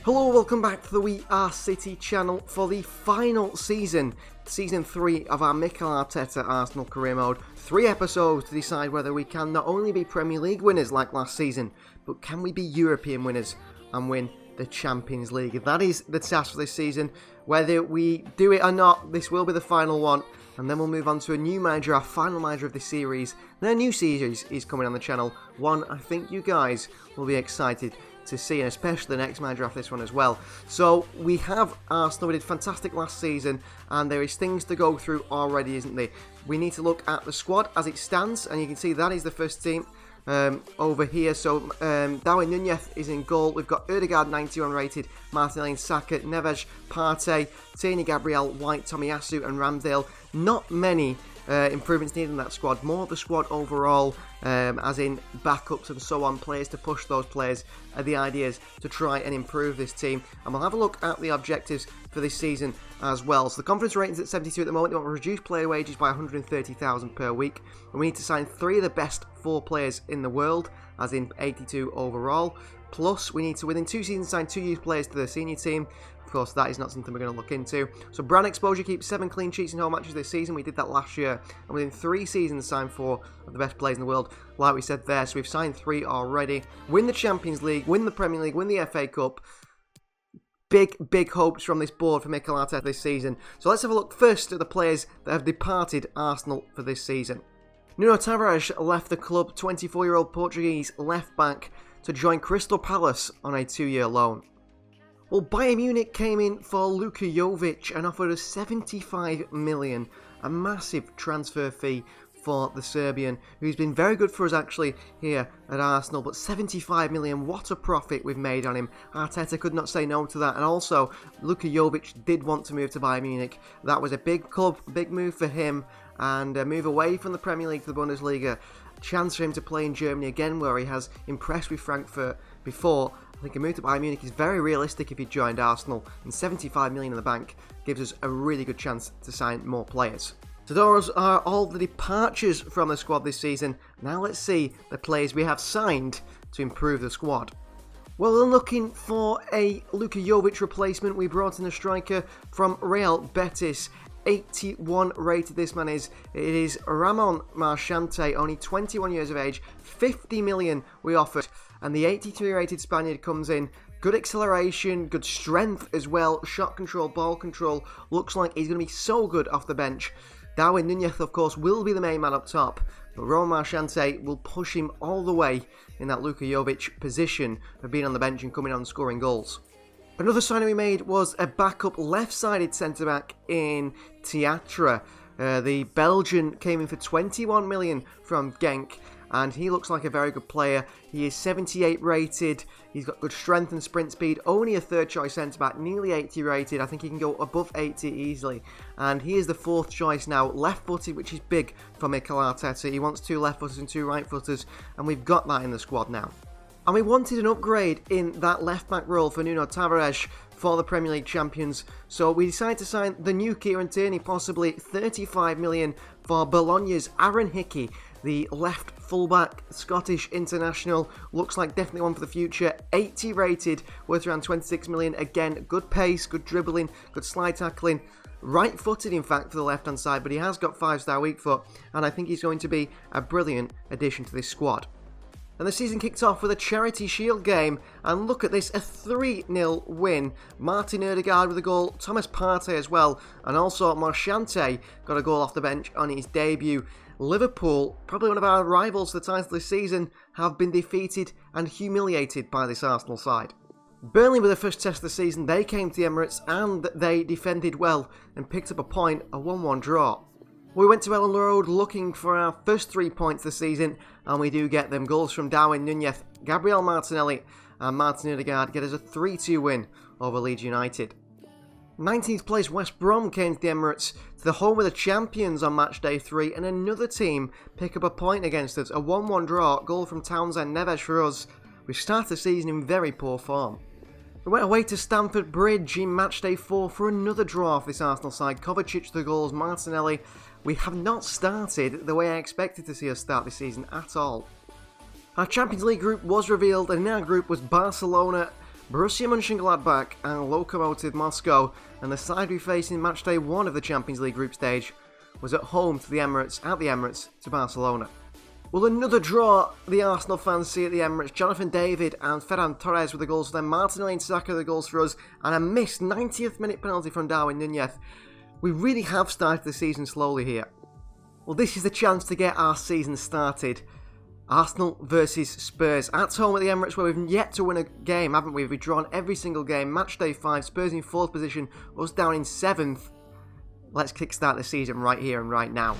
Hello, welcome back to the We Are City channel for the final season, Season 3 of our Mikel Arteta Arsenal career mode. 3 episodes to decide whether we can not only be Premier League winners like last season, but can we be European winners and win the Champions League? That is the task for this season. Whether we do it or not, this will be the final one. And then we'll move on to a new manager, our final manager of this series. And a new series is coming on the channel. One I think you guys will be excited to see, and especially the next manager after this one as well. So we have Arsenal. We did fantastic last season, and there is things to go through already, isn't there? We need to look at the squad as it stands, and you can see that is the first team over here. So Darwin Nunez is in goal. We've got Odegaard 91 rated, Martinelli, Saka, Neves, Partey, Tierney, Gabriel, White, Tomiyasu and Ramsdale. Not many improvements needed in that squad. More of the squad overall, as in backups and so on, players to push those players, are the ideas to try and improve this team. And we'll have a look at the objectives for this season as well. So the confidence rating's at 72 at the moment. They want to reduce player wages by 130,000 per week, and we need to sign 3 of the best 4 players in the world, as in 82 overall. Plus, we need to, within 2 seasons, sign 2 youth players to the senior team. Of course, that is not something we're going to look into. So brand exposure keeps 7 clean sheets in home matches this season. We did that last year, and within 3 seasons signed 4 of the best players in the world, like we said there. So we've signed 3 already. Win the Champions League, win the Premier League, win the FA Cup. Big hopes from this board for Mikel Arteta this season. So let's have a look first at the players that have departed Arsenal for this season. Nuno Tavares left the club, 24-year-old Portuguese left back, to join Crystal Palace on a 2-year loan. Well, Bayern Munich came in for Luka Jovic and offered us 75 million, a massive transfer fee for the Serbian, who's been very good for us actually here at Arsenal. But 75 million, what a profit we've made on him. Arteta could not say no to that. And also, Luka Jovic did want to move to Bayern Munich. That was a big club, big move for him, and a move away from the Premier League to the Bundesliga. Chance for him to play in Germany again, where he has impressed with Frankfurt before. I think a move to Bayern Munich is very realistic if he joined Arsenal, and 75 million in the bank gives us a really good chance to sign more players. So those are all the departures from the squad this season. Now let's see the players we have signed to improve the squad. Well, we're looking for a Luka Jovic replacement. We brought in a striker from Real Betis. 81 rated this man is. It is Ramon Marchante, only 21 years of age. 50 million we offered. And the 83 rated Spaniard comes in. Good acceleration, good strength as well. Shot control, ball control. Looks like he's going to be so good off the bench. Darwin Nunez, of course, will be the main man up top. But Ramon Marchante will push him all the way in that Luka Jovic position of being on the bench and coming on and scoring goals. Another signing we made was a backup left-sided centre-back in Teatra. The Belgian came in for 21 million from Genk, and he looks like a very good player. He is 78 rated, he's got good strength and sprint speed, only a third choice centre-back, nearly 80 rated. I think he can go above 80 easily. And he is the 4th choice now, left-footed, which is big for Mikel Arteta. He wants 2 left-footers and 2 right-footers, and we've got that in the squad now. And we wanted an upgrade in that left-back role for Nuno Tavares for the Premier League champions. So we decided to sign the new Kieran Tierney, possibly 35 million for Bologna's Aaron Hickey, the left fullback, Scottish international. Looks like definitely one for the future. 80 rated, worth around 26 million. Again, good pace, good dribbling, good slide tackling. Right-footed, in fact, for the left-hand side, but he has got 5-star weak foot, and I think he's going to be a brilliant addition to this squad. And the season kicked off with a Charity Shield game, and look at this, a 3-0 win. Martin Odegaard with a goal, Thomas Partey as well, and also Marchante got a goal off the bench on his debut. Liverpool, probably one of our rivals for the title this season, have been defeated and humiliated by this Arsenal side. Burnley were the first test of the season. They came to the Emirates and they defended well and picked up a point, a 1-1 draw. We went to Ellen Road looking for our first 3 points this season, and we do get them. Goals from Darwin Nunez, Gabriel Martinelli and Martin Odegaard get us a 3-2 win over Leeds United. 19th place West Brom came to the Emirates, to the home of the champions on match day 3, and another team pick up a point against us. A 1-1 draw, goal from Townsend, Neves for us. We started the season in very poor form. We went away to Stamford Bridge in match day 4 for another draw for this Arsenal side. Kovacic the goals, Martinelli. We have not started the way I expected to see us start this season at all. Our Champions League group was revealed, and in our group was Barcelona, Borussia Mönchengladbach and Lokomotiv Moscow, and the side we faced in matchday 1 of the Champions League group stage was at home to the Emirates to Barcelona. Well, another draw the Arsenal fans see at the Emirates. Jonathan David and Ferran Torres with the goals for them, Martinelli and Saka the goals for us, and a missed 90th minute penalty from Darwin Núñez. We really have started the season slowly here. Well, this is the chance to get our season started. Arsenal versus Spurs at home at the Emirates, where we've yet to win a game, haven't we? We've drawn every single game. Matchday 5, Spurs in 4th position, us down in 7th. Let's kickstart the season right here and right now.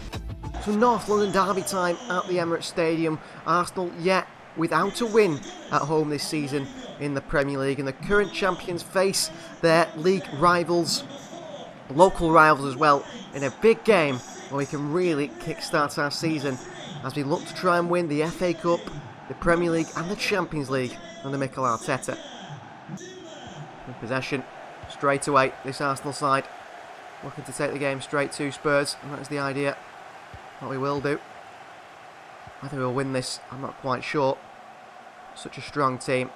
So North London derby time at the Emirates Stadium. Arsenal yet without a win at home this season in the Premier League, and the current champions face their league rivals, local rivals as well, in a big game where we can really kickstart our season as we look to try and win the FA Cup, the Premier League and the Champions League under Mikel Arteta. In possession straight away, this Arsenal side looking to take the game straight to Spurs, and that is the idea. What we will do. Whether we'll win this, I'm not quite sure. Such a strong team.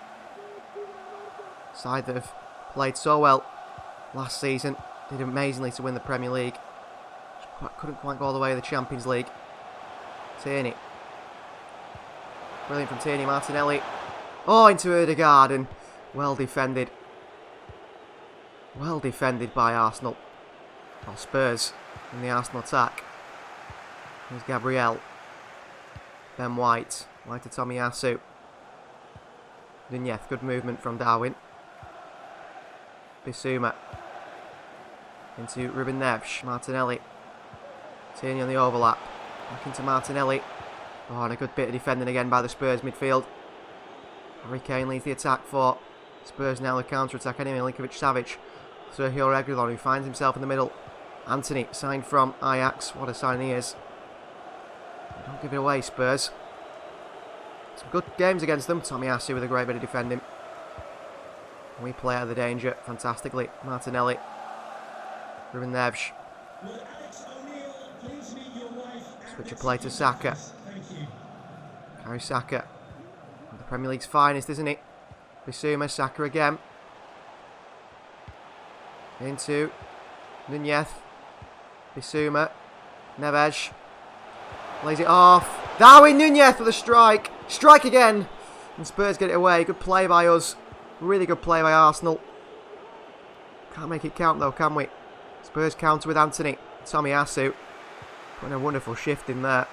Side that have played so well last season, did amazingly to win the Premier League. Couldn't quite go all the way to the Champions League. Tierney. Brilliant from Tierney. Martinelli. Oh, into Ødegaard, and well defended. Well defended by Arsenal. Or Spurs in the Arsenal attack. Here's Gabriel. Ben White. White to Tomiyasu. Núñez. Good movement from Darwin. Bissouma. Into Ruben Neves. Martinelli. Tierney on the overlap. Back into Martinelli. Oh, and a good bit of defending again by the Spurs midfield. Harry Kane leads the attack for Spurs now. The counter-attack anyway. Milinkovic-Savic. Sergio Reguilon, who finds himself in the middle. Anthony, signed from Ajax. What a sign he is. Don't give it away, Spurs. Some good games against them. Tomiyasu with a great bit of defending. We play out of the danger fantastically. Martinelli. Ruben Neves. Switch of play to Saka. Carry Saka. The Premier League's finest, isn't it? Bissouma, Saka again. Into Núñez. Bissouma. Neves. Lays it off. Darwin Núñez for the strike. Strike again. And Spurs get it away. Good play by us. Really good play by Arsenal. Can't make it count though, can we? Spurs counter with Anthony. Tomiyasu. Putting a wonderful shift in there.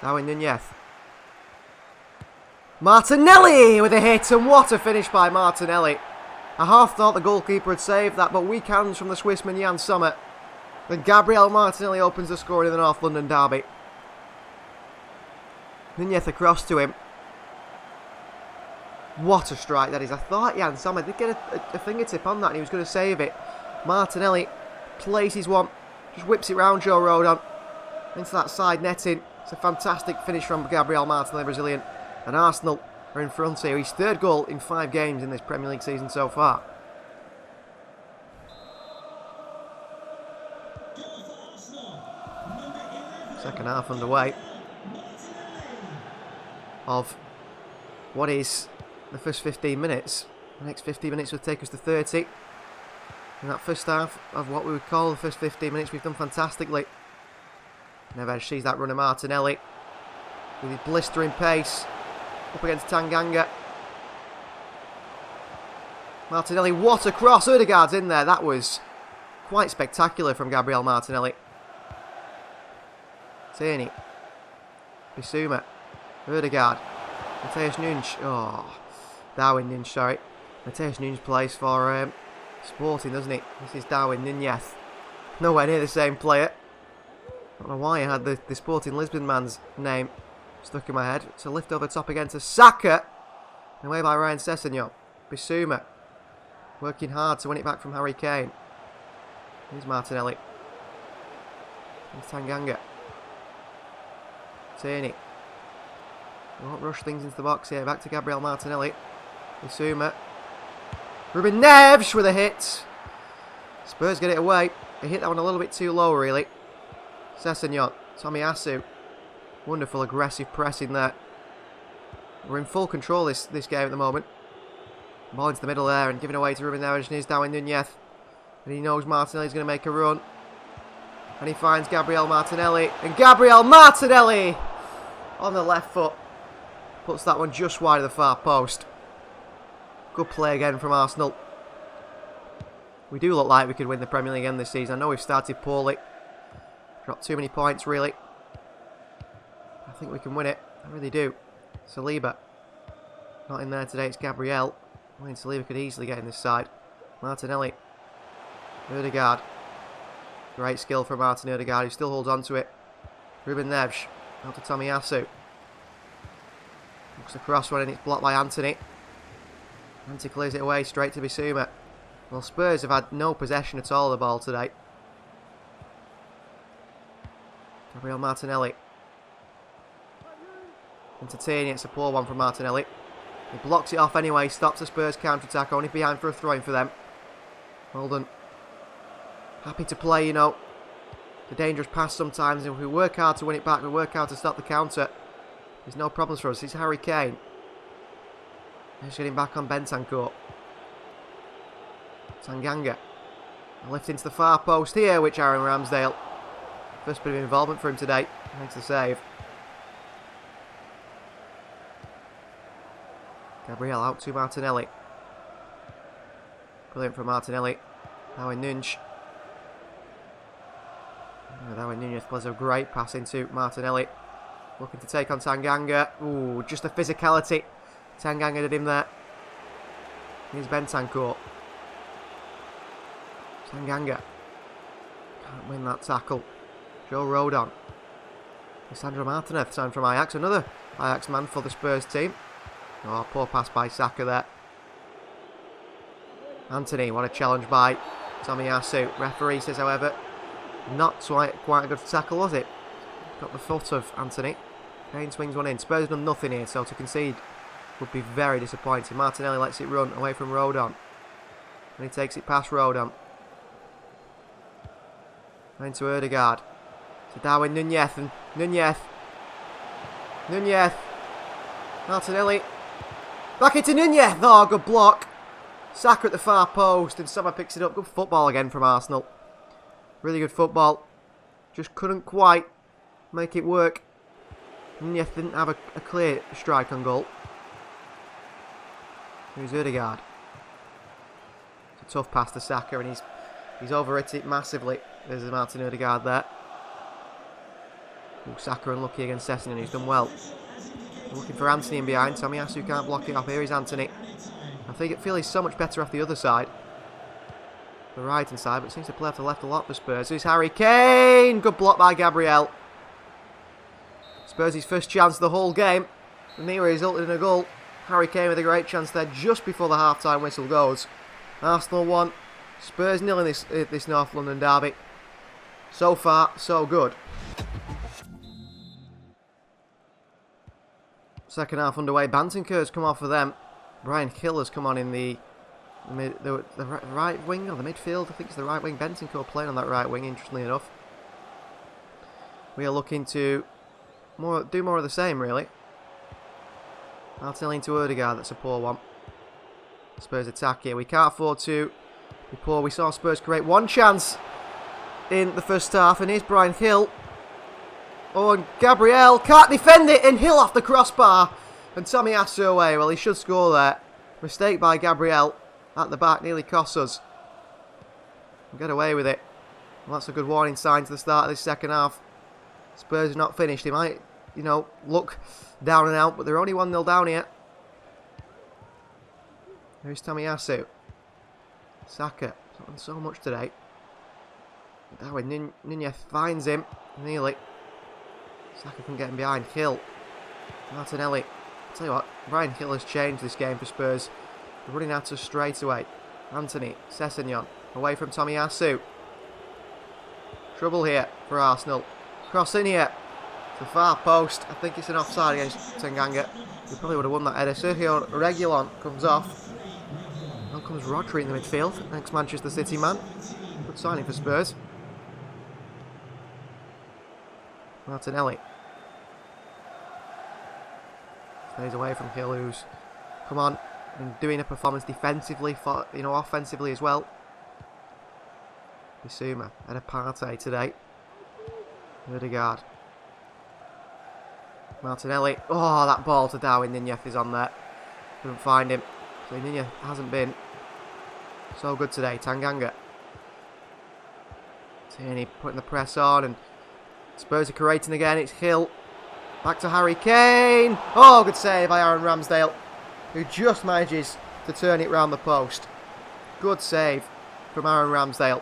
Darwin Núñez. Martinelli with a hit, and what a finish by Martinelli. I half thought the goalkeeper had saved that, but weak hands from the Swissman Jan Sommer. Then Gabriel Martinelli opens the score in the North London derby. Núñez across to him. What a strike that is. I thought Jan Sommer did get a fingertip on that and he was going to save it. Martinelli places one. Just whips it round Joe Rodon. Into that side netting. It's a fantastic finish from Gabriel Martinelli, Brazilian. And Arsenal are in front here. His 3rd goal in 5 games in this Premier League season so far. Second half underway of what is the first 15 minutes. The next 15 minutes will take us to 30. In that first half of what we would call the first 15 minutes, we've done fantastically. Neves sees that run of Martinelli with his blistering pace up against Tanganga. Martinelli, what a cross. Ødegaard's in there. That was quite spectacular from Gabriel Martinelli. Tierney. Bissouma. Ødegaard. Matheus Nunes. Oh, Darwin Núñez, sorry. Matheus Nunes plays for Sporting, doesn't he? This is Darwin Núñez. Nowhere near the same player. Don't know why I had the Sporting Lisbon man's name stuck in my head. So lift over top again to Saka. Away by Ryan Sessegnon. Bissouma. Working hard to win it back from Harry Kane. Here's Martinelli. Here's Tanganga. Tierney. We won't rush things into the box here. Back to Gabriel Martinelli. Bissouma. Ruben Neves with a hit. Spurs get it away. They hit that one a little bit too low, really. Sessegnon. Tomiyasu. Wonderful aggressive pressing there. We're in full control this game at the moment. Ball into the middle there and giving away to Ruben Neves, and he's Darwin Nunez. And he knows Martinelli's going to make a run. And he finds Gabriel Martinelli. And Gabriel Martinelli on the left foot puts that one just wide of the far post. Good play again from Arsenal. We do look like we could win the Premier League again this season. I know we've started poorly. Dropped too many points, really. I think we can win it. I really do. Saliba. Not in there today, it's Gabriel. I mean, Saliba could easily get in this side. Martinelli. Odegaard. Great skill from Martin Odegaard, who still holds on to it. Ruben Neves. Out to Tomiyasu. Looks across one and it's blocked by Anthony. Anthony clears it away straight to Bissouma. Well, Spurs have had no possession at all of the ball today. Gabriel Martinelli. Entertaining, it's a poor one from Martinelli. He blocks it off anyway, stops the Spurs counter-attack, only behind for a throw-in for them. Well done. Happy to play, you know. The dangerous pass sometimes, and if we work hard to win it back, we work hard to stop the counter. There's no problems for us. It's Harry Kane. He's getting back on Bentancur. Tanganga. A lift into the far post here, which Aaron Ramsdale. First bit of involvement for him today. Makes the save. Gabriel out to Martinelli. Brilliant from Martinelli. Darwin Nunez. Darwin Nunez plays a great pass into Martinelli. Looking to take on Tanganga. Ooh, just the physicality. Tanganga did him there. Here's Bentancur. Tanganga. Can't win that tackle. Joe Rodon. Sandro Martinez signed from Ajax. Another Ajax man for the Spurs team. Oh, poor pass by Saka there. Anthony, what a challenge by Tomiyasu. Referee says, however, not quite a good tackle, was it? Got the foot of Anthony. Kane swings one in. Spurs have done nothing here, so to concede would be very disappointing. Martinelli lets it run away from Rodon. And he takes it past Rodon. Into Odegaard. To Darwin Nunez. And Nunez. Martinelli. Back into Nunez. Oh, good block. Saka at the far post. And Summer picks it up. Good football again from Arsenal. Really good football. Just couldn't quite make it work. Nunez didn't have a clear strike on goal. Here's Odegaard. It's a tough pass to Saka, and he's overhit it massively. There's Martin Odegaard there. Ooh, Saka unlucky against Sessegnon, who's done well. Looking for Anthony in behind. Tomiyasu can't block it off. Here is Anthony. I feel he's so much better off the other side. The right hand side, but seems to play off the left a lot for Spurs. Here's Harry Kane. Good block by Gabriel. Spurs' first chance of the whole game. And near resulted in a goal. Harry Kane with a great chance there just before the half-time whistle goes. Arsenal 1, Spurs 0 in this North London derby. So far, so good. Second half underway. Bentancur's come off for them. Brian Hill has come on in the right wing or the midfield. I think it's the right wing. Bentancur playing on that right wing, interestingly enough. We are looking to do more of the same, really. Martinelli into Odegaard, that's a poor one. Spurs attack here. We can't afford to be poor. We saw Spurs create one chance in the first half, and here's Brian Hill. Oh, and Gabriel can't defend it, and Hill off the crossbar. And Tomiyasu away. Well, he should score there. Mistake by Gabriel at the back, nearly costs us. We'll get away with it. Well, that's a good warning sign to the start of this second half. Spurs are not finished. They might, look down and out, but they're only 1-0 down here. Here's Tomiyasu. Saka, he's done so much today. Darwin Nunez finds him, nearly. Saka can get him behind. Hill. Martinelli. I'll tell you what, Brian Hill has changed this game for Spurs. They're running at us straight away. Anthony, Sessegnon, away from Tomiyasu. Trouble here for Arsenal. Cross in here. To the far post. I think it's an offside against Tanganga. We probably would have won that header. Sergio Reguilon comes off. Now comes Rodri in the midfield. Next Manchester City man. Good signing for Spurs. Martinelli. Stays away from Hill, who's... Come on. and doing a performance defensively, for, offensively as well. Bissouma had a Partey today. Odegaard. Martinelli. Oh, that ball to Darwin Nunez is on there. Couldn't find him. So Nunez hasn't been so good today. Tanganga. Tierney putting the press on, and Spurs are creating again. It's Hill. Back to Harry Kane. Oh, good save by Aaron Ramsdale, who just manages to turn it round the post. Good save from Aaron Ramsdale.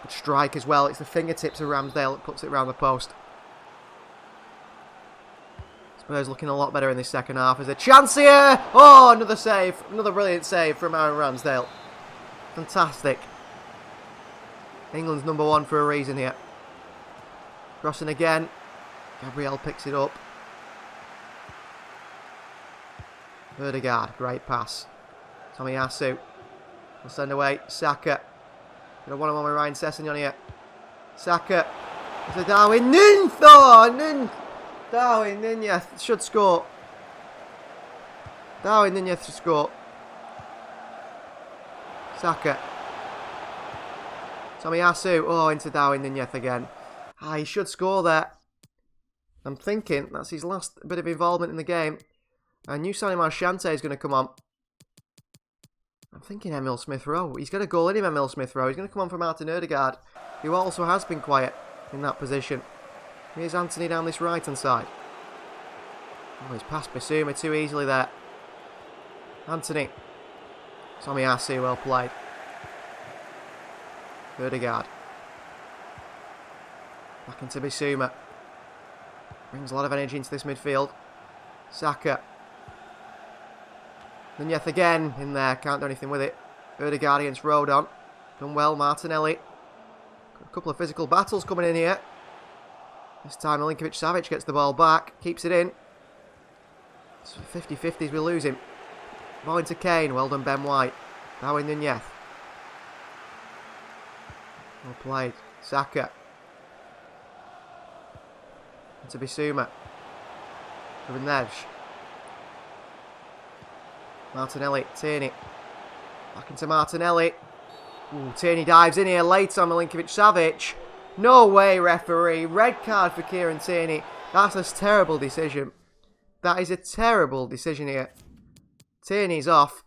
Good strike as well. It's the fingertips of Ramsdale that puts it round the post. Spurs looking a lot better in this second half. There's a chance here. Oh, another save. Another brilliant save from Aaron Ramsdale. Fantastic. England's number one for a reason here. Crossing again. Gabriel picks it up. Odegaard, great pass. Tomiyasu will send away Saka. Got one on with Ryan Sessegnon here. Saka. It's a Darwin Nunez. Oh, Darwin Nunez should score. Darwin Nunez should score. Saka. Tomiyasu. Oh, into Darwin Nunez again. He should score there. I'm thinking that's his last bit of involvement in the game. And new signing Marchante is going to come on. I'm thinking Emil Smith-Rowe. He's got a goal in him, Emil Smith-Rowe. He's going to come on for Martin Odegaard, who also has been quiet in that position. Here's Anthony down this right-hand side. Oh, he's passed Bissouma too easily there. Anthony. Tomiyasu, well played. Odegaard. Back into Bissouma. Brings a lot of energy into this midfield. Saka. Nunez again in there. Can't do anything with it. Odegaard against Rodon. Done well. Martinelli. Got a couple of physical battles coming in here. This time Milinkovic-Savic gets the ball back. Keeps it in. It's 50-50 as we lose him. Ball into Kane. Well done, Ben White. Darwin Nunez. Well played. Saka. Into Bissouma. Ruben. Martinelli. Tierney. Back into Martinelli. Ooh, Tierney dives in here late on Milinkovic-Savic. No way, referee. Red card for Kieran Tierney. That's a terrible decision. That is a terrible decision here. Tierney's off.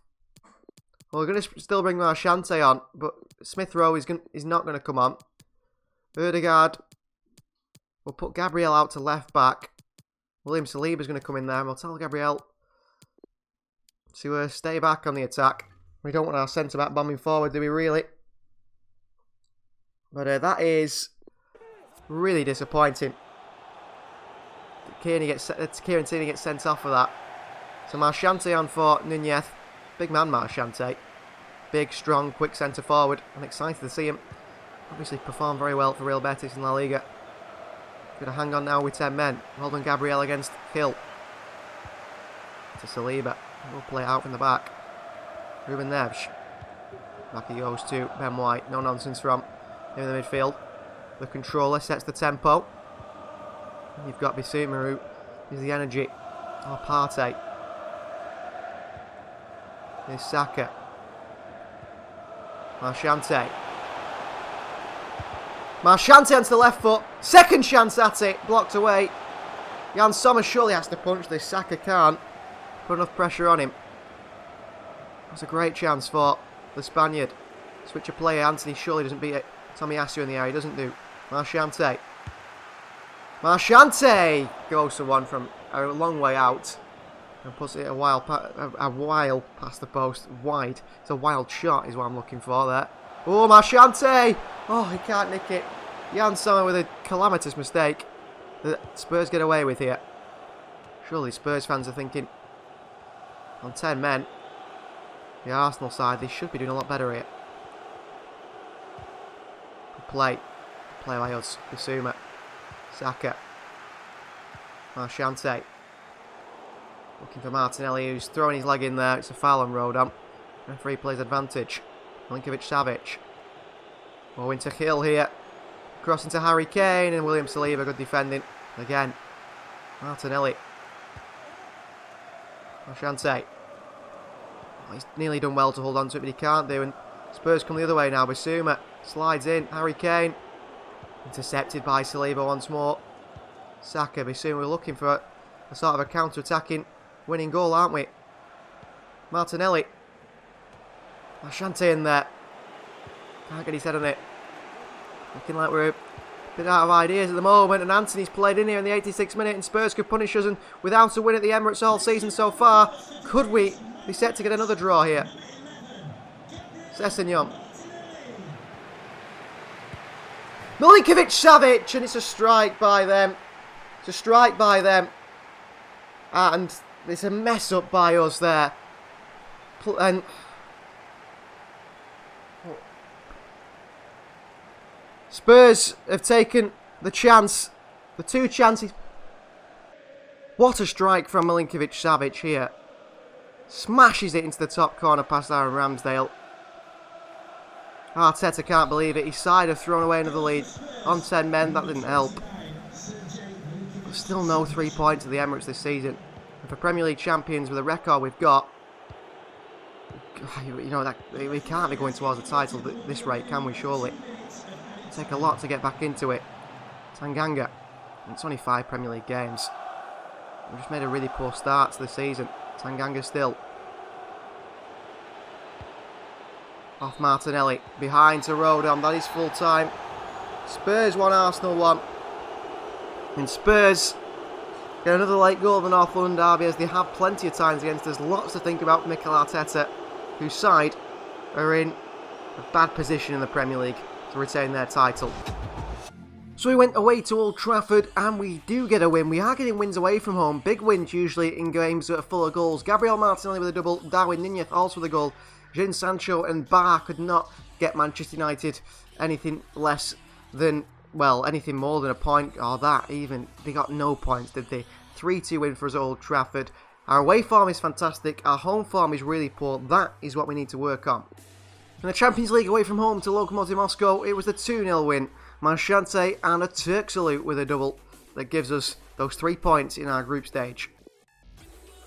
Well, we're going to still bring Marchante on, but Smith-Rowe is not going to come on. Odegaard. We'll put Gabriel out to left back. William Saliba's going to come in there, and we'll tell Gabriel to stay back on the attack. We don't want our centre-back bombing forward, do we really? But that is really disappointing. Kieran Tierney gets sent off for that. So Marchante on for Nunez. Big man Marchante. Big, strong, quick centre forward. I'm excited to see him. Obviously performed very well for Real Betis in La Liga. Going to hang on now with 10 men. Well done, Gabriel against Hill. To Saliba. We'll play it out from the back. Ruben Neves. Back he goes to Ben White. No nonsense from him in the midfield. The controller sets the tempo. And you've got Bissouma, who is the energy. Oh, Partey. Here's Saka. Marchante. Marchante onto the left foot. Second chance at it. Blocked away. Jan Sommer surely has to punch this. Saka can't. Put enough pressure on him. That's a great chance for the Spaniard. Switch of play. Anthony surely doesn't beat it. Tomiyasu in the air. He doesn't do. Marchante. Marchante goes to one from a long way out. And puts it a while past the post. Wide. It's a wild shot is what I'm looking for there. Oh, Marchante! Oh, he can't nick it. Jan Sommer with a calamitous mistake that Spurs get away with here. Surely Spurs fans are thinking, on 10 men, the Arsenal side, they should be doing a lot better here. Good play. Play by us. Bissouma. Saka. Marchante. Looking for Martinelli, who's throwing his leg in there. It's a foul on Rodon. Referee plays advantage. Milinkovic-Savic. Oh, into Hill here. Cross into Harry Kane and William Saliba. Good defending. Again. Martinelli. Marchante. He's nearly done well to hold on to it, but he can't do. And Spurs come the other way now. Bissouma slides in. Harry Kane. Intercepted by Saliba once more. Saka, Bissouma, we're looking for a sort of a counter-attacking winning goal, aren't we? Martinelli. Ashanti in there. Can't get his head on it. Looking like we're a bit out of ideas at the moment. And Anthony's played in here in the 86th minute. And Spurs could punish us. And without a win at the Emirates all season so far, could we be set to get another draw here? Sessegnon. Milinkovic-Savic, and it's a strike by them. It's a strike by them. And it's a mess up by us there. And Spurs have taken the chance. The two chances. What a strike from Milinkovic-Savic here. Smashes it into the top corner past Aaron Ramsdale. Arteta can't believe it. His side have thrown away another lead on 10 men. That didn't help. But still no 3 points at the Emirates this season. And for Premier League champions with the record we've got, you know, that we can't be going towards the title at this rate, can we? Surely. It'll take a lot to get back into it. Tanganga. It's only 5 Premier League games. We've just made a really poor start to the season. Tanganga still. Off Martinelli. Behind to Rodon. That is full time. Spurs 1, Arsenal 1. And Spurs get another late goal in the North London derby, as they have plenty of times against us. Lots to think about for Mikel Arteta, whose side are in a bad position in the Premier League to retain their title. So we went away to Old Trafford and we do get a win. We are getting wins away from home. Big wins usually in games that are full of goals. Gabriel Martinelli with a double. Darwin Nunez also with a goal. Jadon Sancho and Barr could not get Manchester United anything less than, well, anything more than a point, or that even. They got no points, did they? 3-2 win for us at Old Trafford. Our away form is fantastic. Our home form is really poor. That is what we need to work on. In the Champions League away from home to Lokomotiv Moscow, it was a 2-0 win. Manchante and a Turk salute with a double that gives us those 3 points in our group stage.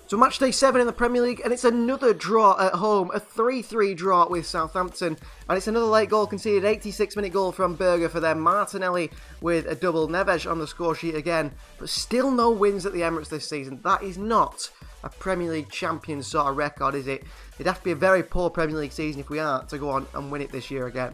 So match day 7 in the Premier League, and it's another draw at home, a 3-3 draw with Southampton, and it's another late goal conceded, 86-minute goal from Berger for them. Martinelli with a double, Neves on the score sheet again, but still no wins at the Emirates this season. That is not a Premier League champion sort of record, is it? It'd have to be a very poor Premier League season if we are to go on and win it this year again.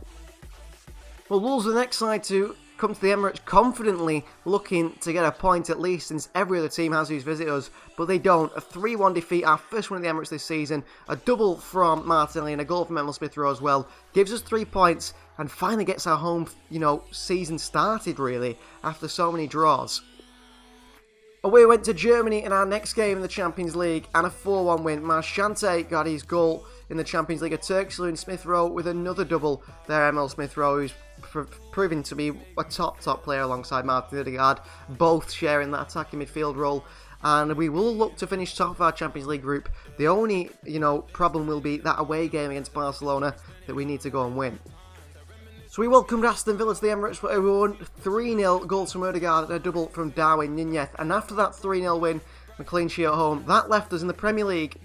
Well, Wolves are the next side to come to the Emirates confidently looking to get a point at least, since every other team has who's visit us, but they don't. A 3-1 defeat, our first win at the Emirates this season, a double from Martinelli and a goal from Emil Smith-Rowe as well, gives us 3 points and finally gets our home, season started really after so many draws. Away we went to Germany in our next game in the Champions League and a 4-1 win. Marchante got his goal in the Champions League. A Turk salute, Smith-Rowe with another double there. Emil Smith-Rowe, who's proving to be a top player alongside Martin Odegaard, both sharing that attacking midfield role. And we will look to finish top of our Champions League group. The only, problem will be that away game against Barcelona that we need to go and win. So we welcomed Aston Villa to the Emirates, where we won 3-0, goals from Odegaard and a double from Darwin Nunez. And after that 3-0 win, a clean sheet at home, that left us in the Premier League,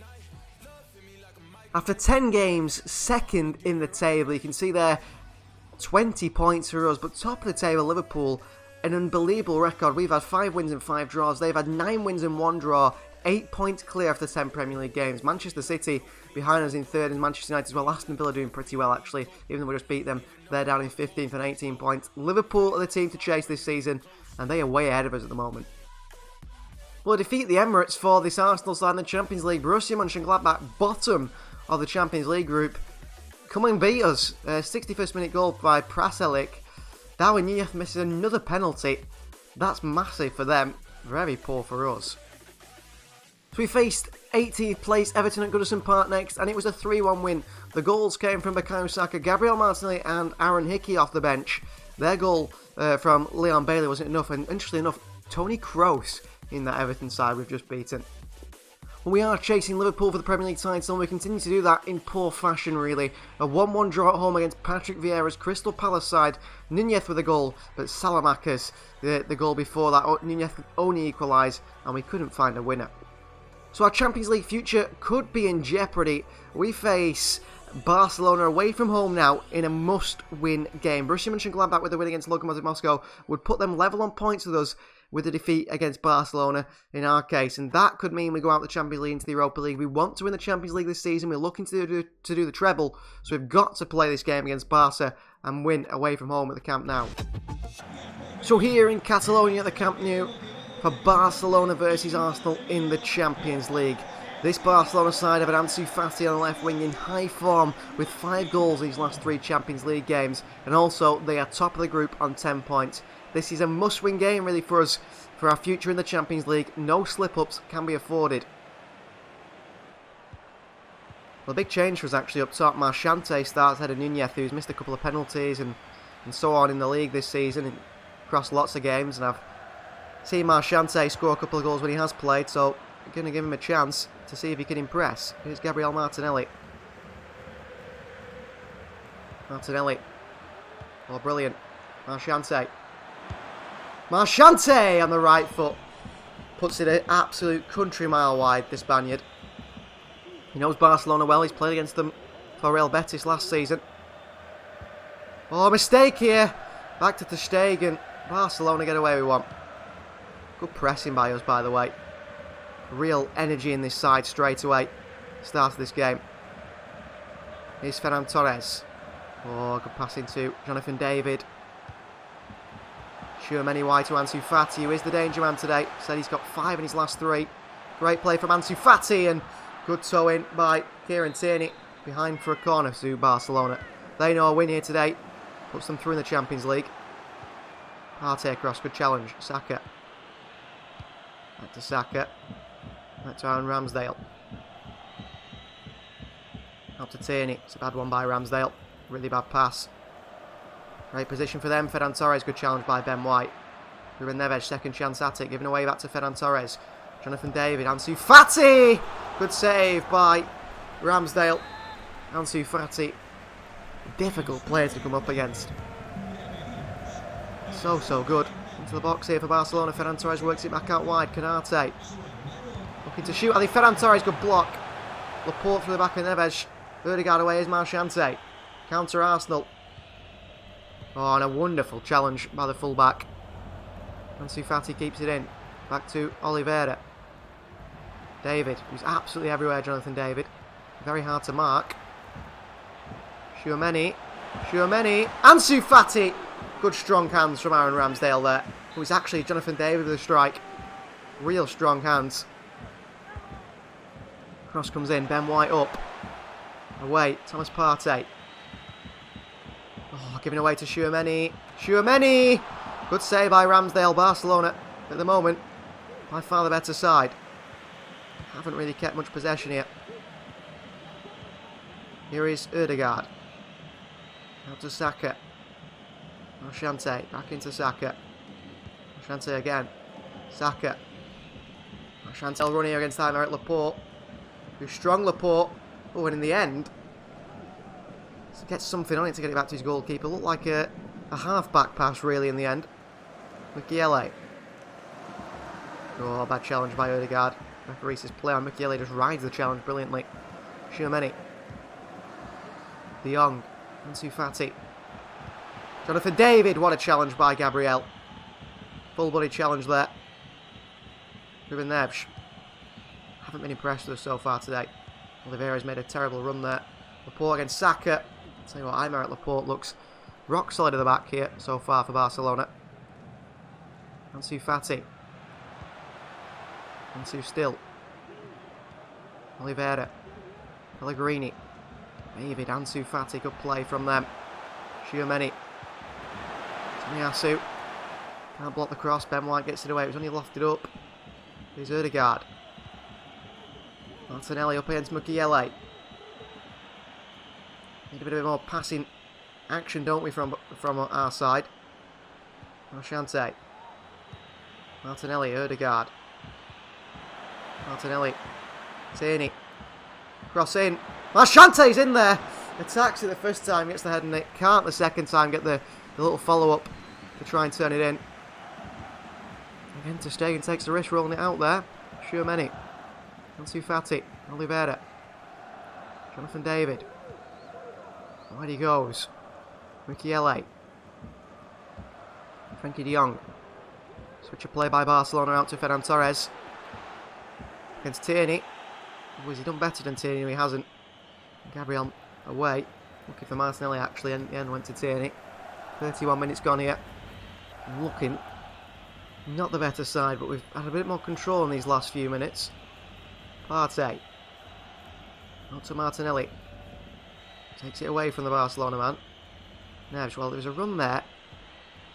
after 10 games, second in the table. You can see there, 20 points for us, but top of the table, Liverpool, an unbelievable record. We've had 5 wins and 5 draws. They've had 9 wins and 1 draw, 8 points clear after 10 Premier League games. Manchester City behind us in 3rd, and Manchester United as well. Aston Villa doing pretty well actually, even though we just beat them. They're down in 15th and 18 points. Liverpool are the team to chase this season, and they are way ahead of us at the moment. Well, a defeat at the Emirates for this Arsenal side in the Champions League. Borussia Mönchengladbach, bottom of the Champions League group, come and beat us. 61st minute goal by Praselik. Darwin Nunez misses another penalty. That's massive for them. Very poor for us. So we faced 18th place Everton at Goodison Park next, and it was a 3-1 win. The goals came from Bukayo Saka, Gabriel Martinelli and Aaron Hickey off the bench. Their goal from Leon Bailey wasn't enough, and interestingly enough, Tony Kroos in that Everton side we've just beaten. Well, we are chasing Liverpool for the Premier League title, and we continue to do that in poor fashion really. A 1-1 draw at home against Patrick Vieira's Crystal Palace side. Nunez with a goal, but Salamakers, the goal before that, Nunez could only equalise, and we couldn't find a winner. So our Champions League future could be in jeopardy. We face Barcelona away from home now in a must-win game. Borussia Mönchengladbach with a win against Lokomotiv Moscow would put them level on points with us with a defeat against Barcelona in our case. And that could mean we go out the Champions League into the Europa League. We want to win the Champions League this season. We're looking to do the treble. So we've got to play this game against Barca and win away from home at the Camp Nou. So here in Catalonia at the Camp Nou for Barcelona versus Arsenal in the Champions League. This Barcelona side have an Ansu Fati on the left wing in high form with 5 goals in his last 3 Champions League games, and also they are top of the group on 10 points. This is a must-win game really for us, for our future in the Champions League. No slip-ups can be afforded. Well, a big change for us actually up top. Marchante starts ahead of Nunez, who's missed a couple of penalties and so on in the league this season and across lots of games, and I've seen Marchante score a couple of goals when he has played, so I'm going to give him a chance to see if he can impress. Here's Gabriel Martinelli. Martinelli. Oh, brilliant. Marchante. Marchante on the right foot. Puts it an absolute country mile wide, this Spaniard. He knows Barcelona well. He's played against them for Real Betis last season. Oh, mistake here. Back to ter Stegen. Barcelona get away with one. Good pressing by us, by the way. Real energy in this side straight away. Start of this game. Here's Ferran Torres. Oh, good passing to Jonathan David. Tchouaméni wide to Ansu Fati, who is the danger man today. Said he's got 5 in his last 3. Great play from Ansu Fati, and good toe in by Kieran Tierney. Behind for a corner to Barcelona. They know a win here today. Puts them through in the Champions League. Partey across, good challenge. Saka. Back to Saka. Back to Aaron Ramsdale. Out to Tierney. It's a bad one by Ramsdale. Really bad pass. Great position for them. Ferran Torres. Good challenge by Ben White. Ruben Neves. Second chance at it. Giving away back to Ferran Torres. Jonathan David. Ansu Fati. Good save by Ramsdale. Ansu Fati. Difficult player to come up against. So good. Into the box here for Barcelona. Ferran Torres works it back out wide. Canate. Looking to shoot. I think Ferran Torres, good block. Laporte through the back of Neves. Ødegaard away is Marchante. Counter Arsenal. Oh, and a wonderful challenge by the fullback. Ansu Fati keeps it in. Back to Oliveira. David, who's absolutely everywhere, Jonathan David. Very hard to mark. Tchouaméni. Ansu Fati. Good strong hands from Aaron Ramsdale there. Who is actually Jonathan David with a strike. Real strong hands. Cross comes in. Ben White up. Away. Thomas Partey. Oh, giving away to Tchouaméni. Good save by Ramsdale. Barcelona at the moment by far the better side. Haven't really kept much possession here. Here is Ødegaard. Out to Saka. Marchante. Back into Saka. Marchante again. Saka. Marchante will run here against Aymeric Laporte. Who's strong Laporte. Oh, and in the end, gets something on it to get it back to his goalkeeper. Looked like a half-back pass, really, in the end. Mukiele. Oh, bad challenge by Ødegaard. Referee says play on. Mukiele just rides the challenge brilliantly. Tchouaméni. De Jong. Ansu Fati. Jonathan David. What a challenge by Gabriel. Full-body challenge there. Ruben Neves. Haven't been impressed with us so far today. Oliveira's made a terrible run there. Laporte against Saka. I'll tell you what, Aymeric Laporte looks rock solid at the back here so far for Barcelona. Ansu Fati. Ansu still. Oliveira. Pellegrini. David. Ansu Fati. Good play from them. Tchouaméni. Tomiyasu. Can't block the cross. Ben White gets it away. It was only lofted up. Here's Ødegaard. Martinelli up against Mukiele. Need a bit more passing action, don't we, from our side. Marchante. Martinelli, Ødegaard. Martinelli. Tierney. Cross in. Marchante's in there. Attacks it the first time, gets the head in it. Can't the second time get the little follow-up to try and turn it in. Again, ter Stegen takes the risk rolling it out there. Tchouaméni. Ansu Fati. Oliveira. Jonathan David. Where he goes. Michele. Frankie de Jong. Switch of play by Barcelona out to Ferran Torres. Against Tierney. Oh, has he done better than Tierney? He hasn't. Gabriel away. Looking for Martinelli actually, and the end went to Tierney. 31 minutes gone here. Looking not the better side, but we've had a bit more control in these last few minutes. Partey. Out to Martinelli. Takes it away from the Barcelona man. Neves, well, there was a run there.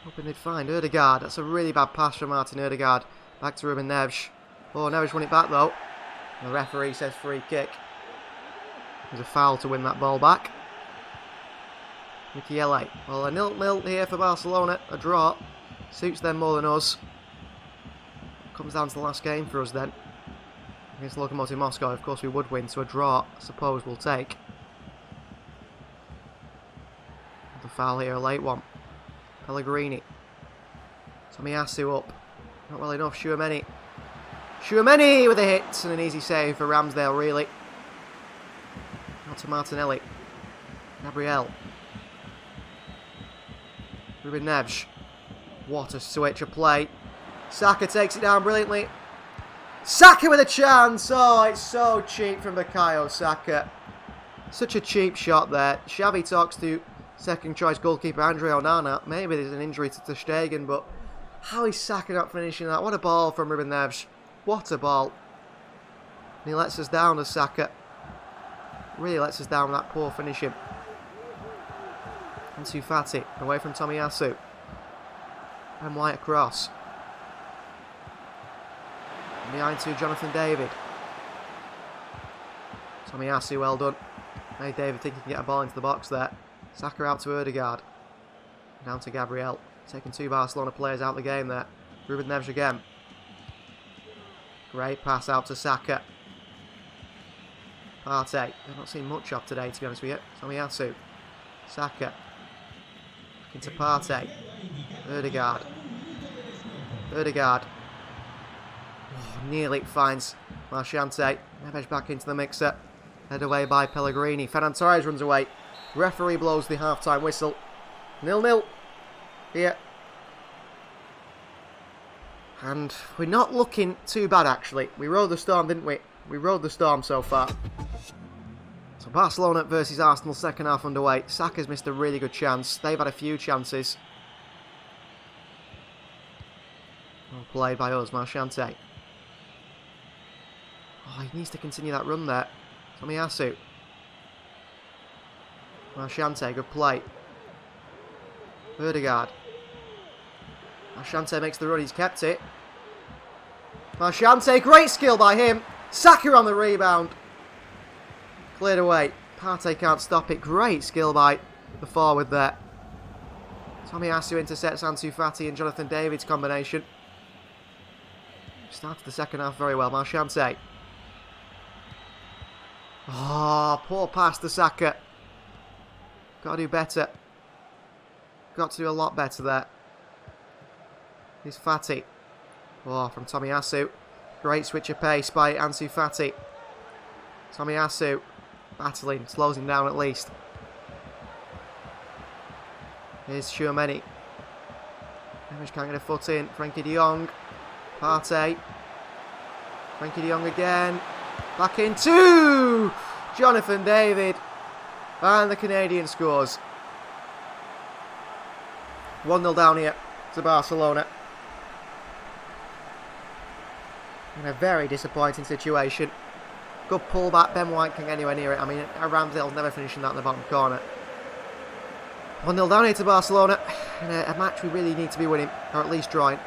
Hoping they'd find Ødegaard. That's a really bad pass from Martin Ødegaard. Back to Ruben Neves. Oh, Neves won it back though. The referee says free kick. There's a foul to win that ball back. Michele. Well, a 0-0 here for Barcelona. A draw. Suits them more than us. Comes down to the last game for us then. Against Lokomotiv Moscow, of course we would win, so a draw, I suppose, we'll take. The foul here, a late one. Pellegrini. Tomiyasu up. Not well enough, Tchouaméni. Tchouaméni with a hit and an easy save for Ramsdale, really. Out to Martinelli. Gabriel. Ruben Neves. What a switch of play. Saka takes it down brilliantly. Saka with a chance. Oh, it's so cheap from Bukayo Saka. Such a cheap shot there. Xavi talks to second choice goalkeeper Andre Onana. Maybe there's an injury to Ter Stegen, but how is Saka not finishing that? What a ball from Ruben Neves. What a ball. And he lets us down as Saka. Really lets us down with that poor finishing. Ansu Fati away from Tomiyasu. And White across. And behind to Jonathan David. Tomiyasu, well done. Made David think he can get a ball into the box there. Saka out to Ødegaard. Down to Gabriel. Taking two Barcelona players out of the game there. Ruben Neves again. Great pass out to Saka. Partey. I've not seen much of today, to be honest with you. Tomiyasu. Saka. Into Partey. Ødegaard. Ødegaard. Oh, nearly finds Marchante. Neves back into the mixer. Head away by Pellegrini. Ferran Torres runs away. Referee blows the half-time whistle. 0-0 here. And we're not looking too bad, actually. We rode the storm, didn't we? We rode the storm so far. So Barcelona versus Arsenal, second half underway. Saka's missed a really good chance. They've had a few chances. Well played by us, Marchante. Oh, he needs to continue that run there. Tomiyasu. Marchante, good play. Ødegaard. Marchante makes the run, he's kept it. Marchante, great skill by him. Saka on the rebound. Cleared away. Partey can't stop it. Great skill by the forward there. Tomiyasu intercepts Ansu Fati and Jonathan David's combination. Started the second half very well. Marchante. Oh, poor pass to Saka. Got to do better. Got to do a lot better there. Here's Fati. Oh, from Tomiyasu. Great switch of pace by Ansu Fati. Tomiyasu battling, slows him down at least. Here's Tchouaméni. Neves can't get a foot in. Frankie de Jong. Partey. Frankie de Jong again. Back into Jonathan David. And the Canadian scores. 1-0 down here to Barcelona. In a very disappointing situation. Good pullback. Ben White can't get anywhere near it. I mean, Ramsdale's never finishing that in the bottom corner. 1-0 down here to Barcelona. In a match we really need to be winning, or at least drawing.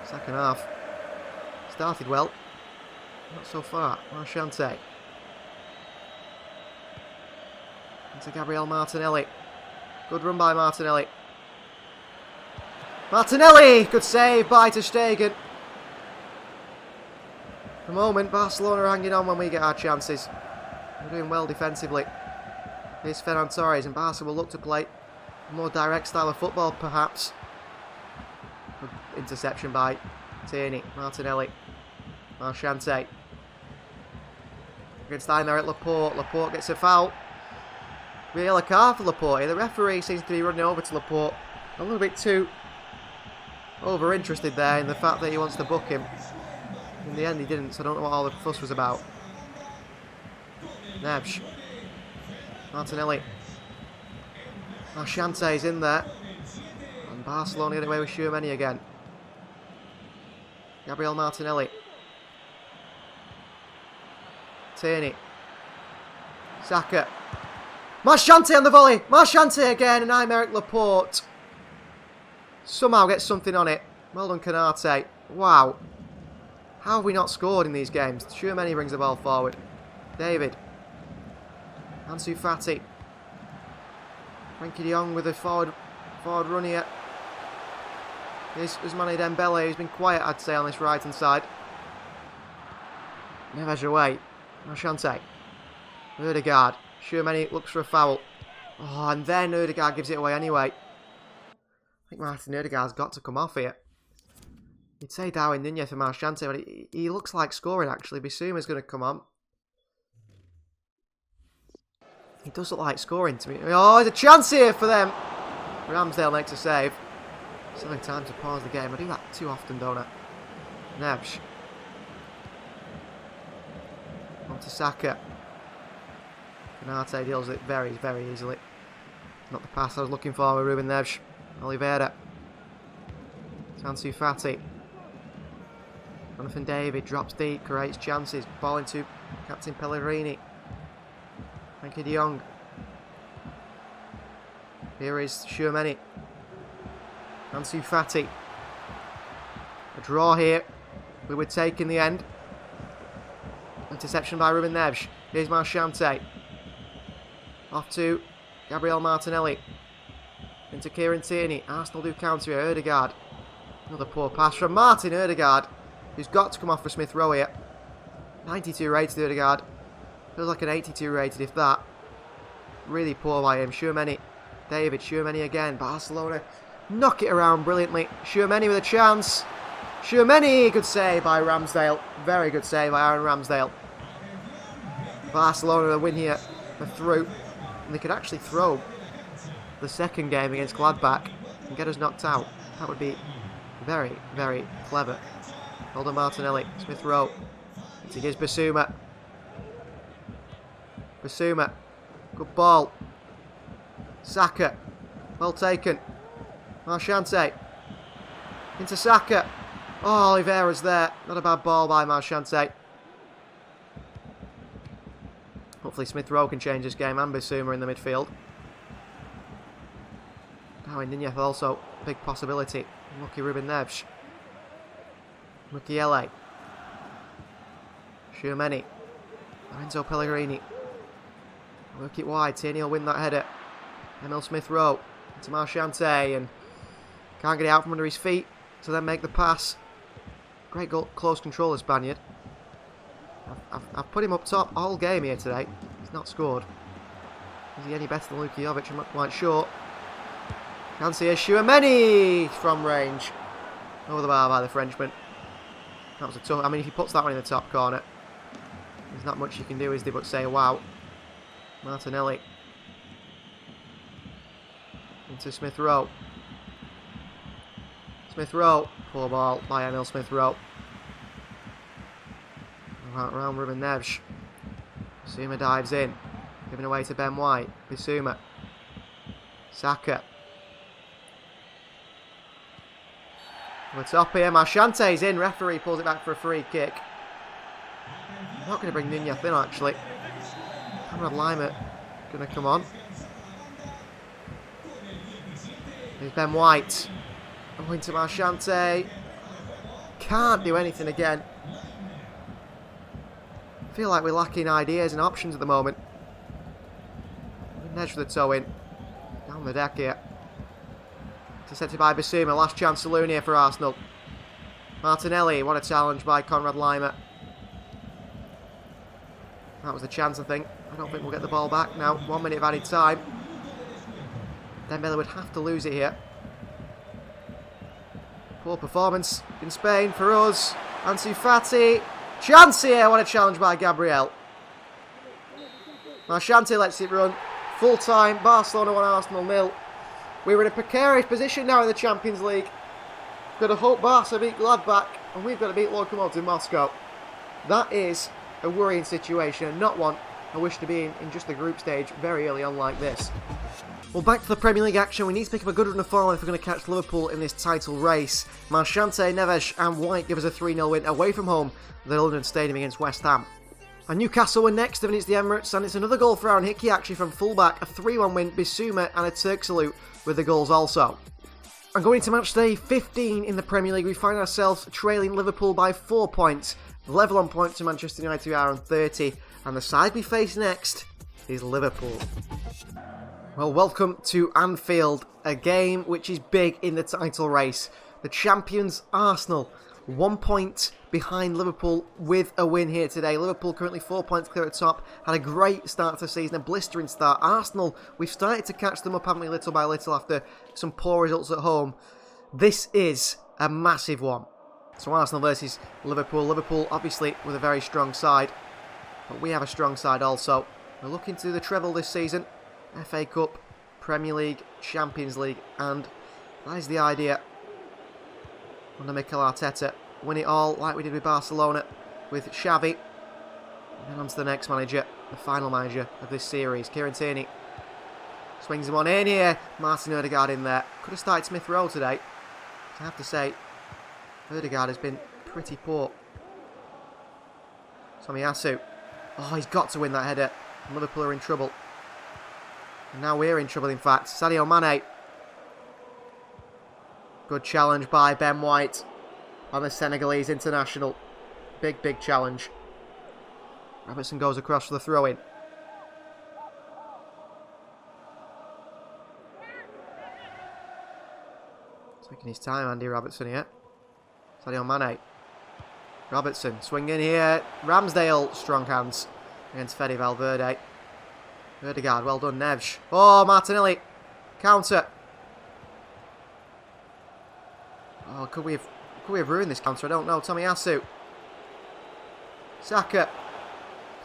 Second half. Started well. Not so far. Marchante. Into Gabriel Martinelli. Good run by Martinelli. Martinelli! Good save by Ter Stegen. At the moment, Barcelona are hanging on when we get our chances. We're doing well defensively. Here's Ferran Torres, and Barca will look to play a more direct style of football, perhaps. Good interception by Tierney. Martinelli. Marchante. Against Aymeric Laporte. Laporte gets a foul. Real card for Laporte. The referee seems to be running over to Laporte. A little bit too over-interested there in the fact that he wants to book him. In the end he didn't, so I don't know what all the fuss was about. Neves. Martinelli. Marchante's in there. And Barcelona get away with Tchouaméni again. Gabriel Martinelli. Tierney. Saka. Marchante on the volley. Marchante again, and Aymeric Laporte somehow gets something on it. Well done, Canate. Wow. How have we not scored in these games? Tchouaméni brings the ball forward. David. Ansu Fati. Frenkie de Jong with a forward run here. Here's Ousmane Dembele, who's been quiet, I'd say, on this right-hand side. Neves away. Marchante. Ødegaard. Tchouaméni looks for a foul. Oh, and then Ødegaard gives it away anyway. I think Martin Ødegaard's got to come off here. You'd say Darwin Nunez for Marchante, but he looks like scoring, actually. Bissouma's going to come on. He does look like scoring to me. Oh, there's a chance here for them. Ramsdale makes a save. Still in time to pause the game. I do that too often, don't I? Neves. On to Saka. Canate deals it very, very easily. Not the pass I was looking for with Ruben Neves. Oliveira. Ansu Fati. Jonathan David drops deep, creates chances. Ball into Captain Pellegrini. Frenkie de Jong. Here is Tchouaméni. Ansu Fati. A draw here. We would take in the end. Interception by Ruben Neves. Here's Marchante. Off to Gabriel Martinelli. Into Kieran Tierney. Arsenal do counter here. Ødegaard. Another poor pass from Martin Ødegaard, who's got to come off for Smith Rowe here. 92 rated Ødegaard. Feels like an 82 rated if that. Really poor by him. Tchouaméni. David. Tchouaméni again. Barcelona knock it around brilliantly. Tchouaméni with a chance. Tchouaméni. Good save by Ramsdale. Very good save by Aaron Ramsdale. Barcelona a win here. They're through. And they could actually throw the second game against Gladbach and get us knocked out. That would be very, very clever. Hold on, Martinelli. Smith Rowe. It gives Bissouma. Bissouma. Good ball. Saka. Well taken. Marchante. Into Saka. Oh, Oliveira's there. Not a bad ball by Marchante. Hopefully Smith Rowe can change this game, and Bissouma in the midfield. Darwin Nunez also a big possibility. Lucky Ruben Neves. Mukiele. Tchouaméni. Lorenzo Pellegrini. Work it wide. Tierney will win that header. Emil Smith Rowe. Into Marchante, and can't get it out from under his feet to then make the pass. Great goal, close control of Spaniard. I've put him up top all game here today. He's not scored. Is he any better than Luka Jovic? I'm not quite sure. Can't see a Tchouaméni from range. Over the bar by the Frenchman. That was a tough. I mean, if he puts that one in the top corner, there's not much you can do, is there, but say wow. Martinelli. Into Smith Rowe. Smith Rowe. Poor ball by Emil Smith Rowe. Around Ruben Neves. Bissouma dives in. Giving away to Ben White. Bissouma. Saka. We're top here. Marchante's in. Referee pulls it back for a free kick. I'm not going to bring Nunez in, actually. Conrad Lima going to come on. Here's Ben White. Going to Marchante. Can't do anything again. I feel like we're lacking ideas and options at the moment. Nedge with the toe in. Down the deck here. Intercepted by Bissouma. Last chance saloon here for Arsenal. Martinelli. What a challenge by Conrad Lima. That was the chance, I think. I don't think we'll get the ball back now. 1 minute of added time. Dembele would have to lose it here. Poor performance in Spain for us. Ansu Fati. Chance here. What a challenge by Gabriel. Marchante lets it run. Full time. Barcelona 1, Arsenal 0. We're in a precarious position now in the Champions League. Got to hope Barca beat Gladbach, and we've got to beat Lokomotiv Moscow. That is a worrying situation, and not one I wish to be in just the group stage very early on like this. Well, back to the Premier League action. We need to pick up a good run of form if we're going to catch Liverpool in this title race. Marchante, Neves and White give us a 3-0 win away from home at the London Stadium against West Ham. And Newcastle were next, and it's the Emirates, and it's another goal for Aaron Hickey actually from fullback. A 3-1 win, Bissouma and a Turk salute with the goals also. And going into match day 15 in the Premier League, we find ourselves trailing Liverpool by 4 points. Level on points to Manchester United, who are on 30. And the side we face next is Liverpool. Well, welcome to Anfield, a game which is big in the title race. The champions Arsenal, 1 point behind Liverpool with a win here today. Liverpool currently 4 points clear at top. Had a great start to the season, a blistering start. Arsenal, we've started to catch them up, haven't we, little by little after some poor results at home. This is a massive one. So Arsenal versus Liverpool. Liverpool obviously with a very strong side, but we have a strong side also. We're looking to the treble this season. FA Cup, Premier League, Champions League, and that is the idea under Mikel Arteta. Win it all like we did with Barcelona with Xavi. And then on to the next manager, the final manager of this series, Kieran Tierney. Swings him on in here. Martin Odegaard in there. Could have started Smith Rowe today. I have to say, Odegaard has been pretty poor. Tomiyasu. Oh, he's got to win that header. Liverpool are in trouble. And now we're in trouble, in fact. Sadio Mane. Good challenge by Ben White on the Senegalese international. Big, big challenge. Robertson goes across for the throw-in. Taking his time, Andy Robertson here. Sadio Mane. Robertson, swing in here. Ramsdale, strong hands against Fede Valverde. Odegaard, well done, Neves. Oh, Martinelli. Counter. Oh, could we have ruined this counter? I don't know. Tomiyasu. Saka.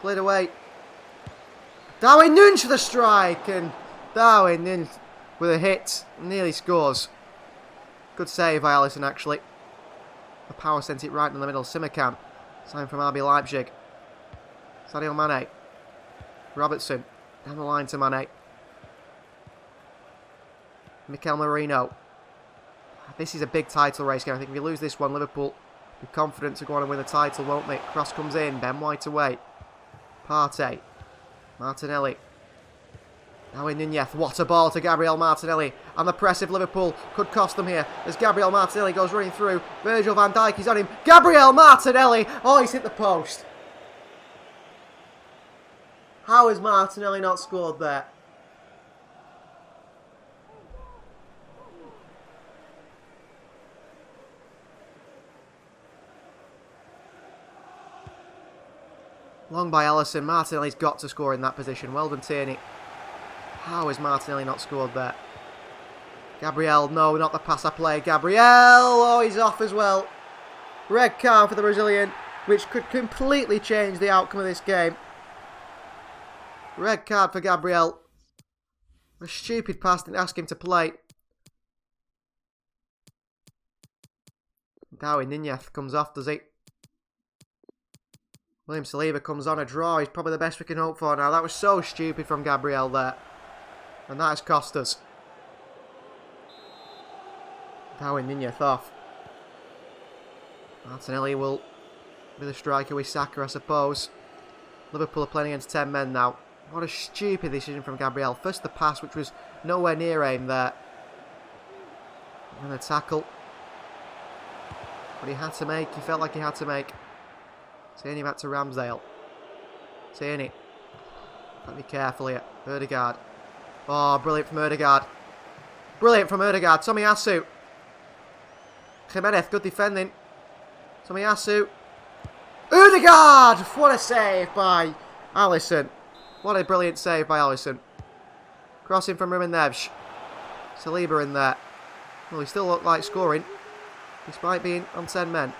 Played away. Darwin Núñez for the strike. And Darwin Núñez with a hit. Nearly scores. Good save by Alisson, actually. The power sent it right in the middle. Simakan. Sign from RB Leipzig. Sadio Mane. Robertson. Down the line to Mane. Mikel Merino. This is a big title race game. I think if we lose this one, Liverpool be confident to go on and win the title, won't they? Cross comes in. Ben White away. Partey. Martinelli. Now in Núñez. What a ball to Gabriel Martinelli. And the press of Liverpool could cost them here as Gabriel Martinelli goes running through. Virgil van Dijk is on him. Gabriel Martinelli. Oh, he's hit the post. How has Martinelli not scored there? Long by Alisson. Martinelli's got to score in that position. Well done, Tierney. How has Martinelli not scored there? Gabriel, no, not the pass I play. Gabriel, oh, he's off as well. Red card for the Brazilian, which could completely change the outcome of this game. Red card for Gabriel. A stupid pass, didn't ask him to play. Darwin Núñez comes off, does he? William Saliba comes on a draw. He's probably the best we can hope for now. That was so stupid from Gabriel there. And that has cost us. Darwin Núñez off. Martinelli will be the striker with Saka, I suppose. Liverpool are playing against 10 men now. What a stupid decision from Gabriel. First the pass, which was nowhere near aim there. And the tackle. But he had to make. He felt like he had to make. Tierney back to Ramsdale. Tierney. Got to be careful here. Odegaard. Oh, brilliant from Odegaard. Brilliant from Odegaard. Tomiyasu. Jimenez, good defending. Tomiyasu. Odegaard! What a save by Alisson. What a brilliant save by Alisson. Crossing from Ruben Neves. Saliba in there. Well, he still looked like scoring, despite being on 10 men.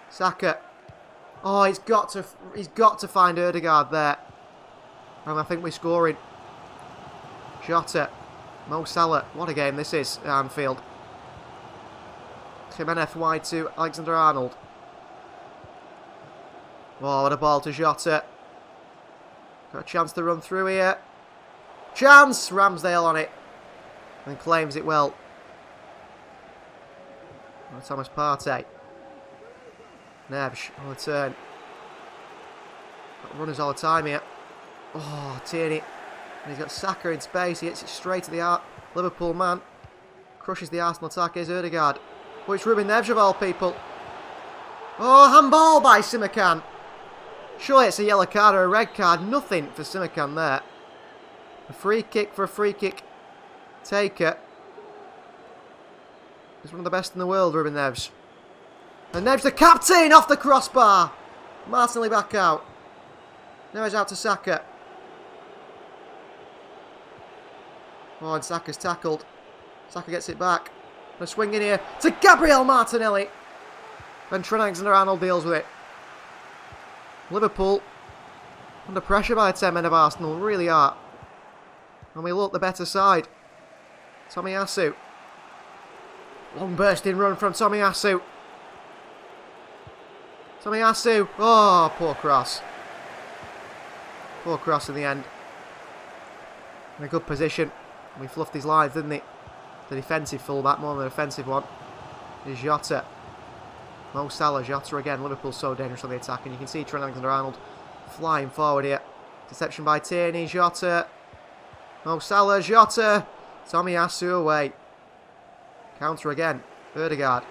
Saka. Oh, he's got to find Ødegaard there. And I think we're scoring. Jota. Mo Salah. What a game this is at Anfield. Jimenez wide to Alexander-Arnold. Oh, what a ball to Jota. Got a chance to run through here. Chance! Ramsdale on it. And claims it well. Oh, Thomas Partey. Neves on the turn. Got runners all the time here. Oh, Tierney. And he's got Saka in space. He hits it straight to the Liverpool man. Crushes the Arsenal attack. Here's Ødegaard. Oh, it's Ruben Neves of all people. Oh, handball by Simakan. Surely it's a yellow card or a red card. Nothing for Simakan there. A free kick for a free kick taker. He's one of the best in the world, Ruben Neves. And Neves the captain off the crossbar. Martinelli back out. Neves out to Saka. Oh, and Saka's tackled. Saka gets it back. A swing in here to Gabriel Martinelli. And Trent Alexander-Arnold deals with it. Liverpool under pressure by the 10 men of Arsenal. Really are. And we look the better side. Tomiyasu. Long bursting run from Tomiyasu. Tomiyasu. Oh, poor cross. Poor cross in the end. In a good position. We fluffed his lines, didn't he? The defensive fullback more than the offensive one. Is Jota. Mo Salah, Jota again. Liverpool's so dangerous on the attack. And you can see Trent Alexander-Arnold flying forward here. Deception by Tierney. Jota. Mo Salah, Jota. Tomiyasu away. Counter again. Ødegaard.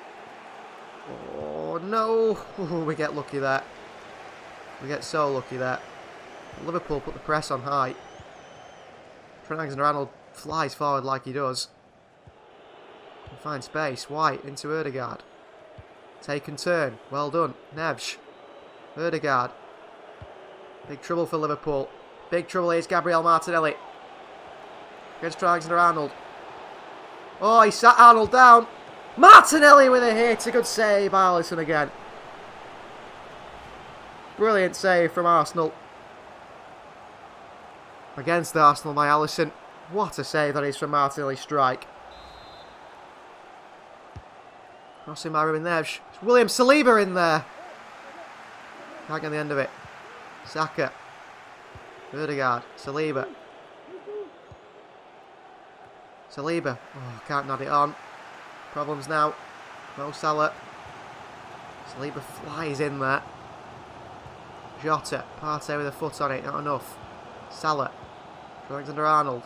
Oh, no. Ooh, we get lucky there. We get so lucky there. Liverpool put the press on high. Trent Alexander-Arnold flies forward like he does. And finds space. White into Ødegaard. Take and turn. Well done. Neves. Ødegaard. Big trouble for Liverpool. Big trouble is Gabriel Martinelli. Against Trent Alexander-Arnold. Oh, he sat Arnold down. Martinelli with a hit. A good save by Alisson again. Brilliant save from Arsenal. Against Arsenal by Alisson. What a save that is from Martinelli's strike. Crossing by Ruben Neves. It's William Saliba in there. Can't get the end of it. Saka. Ødegaard. Saliba. Saliba. Oh, can't nod it on. Problems now. Mo Salah. Saliba flies in there. Jota. Partey with a foot on it. Not enough. Salah. Alexander-Arnold.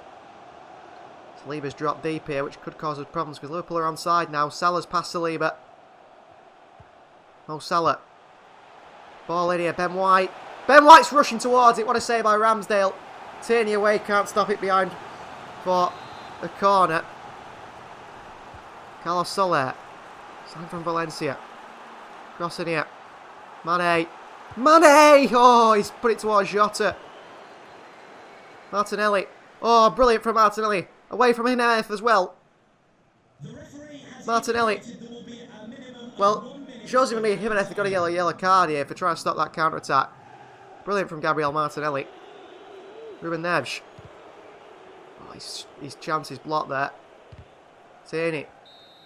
Saliba's dropped deep here, which could cause us problems because Liverpool are onside now. Salah's past Saliba. Mo Salah. Ball in here. Ben White. Ben White's rushing towards it. What a save by Ramsdale. Tierney away. Can't stop it behind for the corner. Carlos Soler. Sign from Valencia. Crossing here. Mane. Mane! Oh, he's put it towards Jota. Martinelli. Oh, brilliant from Martinelli. Away from Jimenez as well. Martinelli. Well, shows me Jimenez has got a yellow card here for trying to stop that counter-attack. Brilliant from Gabriel Martinelli. Ruben Neves. Oh, his chance is blocked there. Tierney.